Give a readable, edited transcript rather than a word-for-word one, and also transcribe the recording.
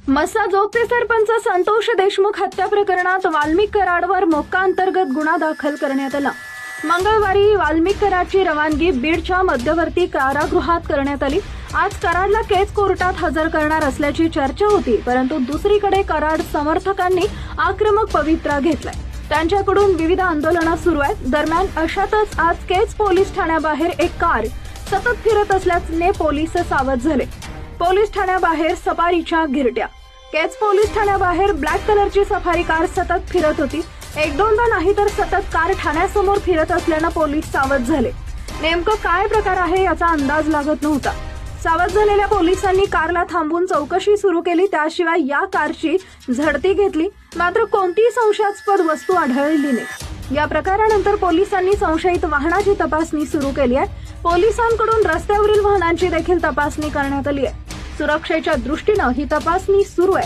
मस्साजोगचे सरपंच संतोष देशमुख हत्या प्रकरणात वाल्मिक कराडवर मोक्का अंतर्गत गुन्हा दाखल करण्यात आला। मंगळवारी वाल्मिक कराडची रवानगी बीडच्या मध्यवर्ती कारागृहात करण्यात आली। आज कराडला केज कोर्टात हजर करणार असल्याची चर्चा होती, परंतु दुसरीकडे कराड समर्थकांनी आक्रमक पवित्रा घेतलाय। त्यांच्याकडून विविध आंदोलनं सुरू आहेत। दरम्यान अशातच आज केज पोलीस ठाण्याबाहेर एक कार सतत फिरत असल्याने पोलीस सावध झाले। पोलीस ठाण्याबाहेर सफारीच्या गिरट्या। केज पोलीस ठाण्याबाहेर ब्लॅक कलरची सफारी कार सतत फिरत होती। एक दोनदा नाही तर सतत कार ठाण्यासमोर फिरत असल्याने पोलीस सावध झाले। नेमकं काय प्रकार आहे याचा अंदाज लागत नव्हता। सावध झालेल्या पोलिसांनी कारला थांबवून चौकशी सुरू केली। त्याशिवाय या कारची झडती घेतली, मात्र कोणतीही संशयास्पद वस्तू आढळली नाही। या प्रकारानंतर पोलिसांनी संशयित वाहनाची तपासणी सुरू केली आहे। पोलिसांकडून रस्त्यावरील वाहनांची देखील तपासणी करण्यात आली आहे। सुरक्षेच्या दृष्टीने ही तपासणी सुरू आहे।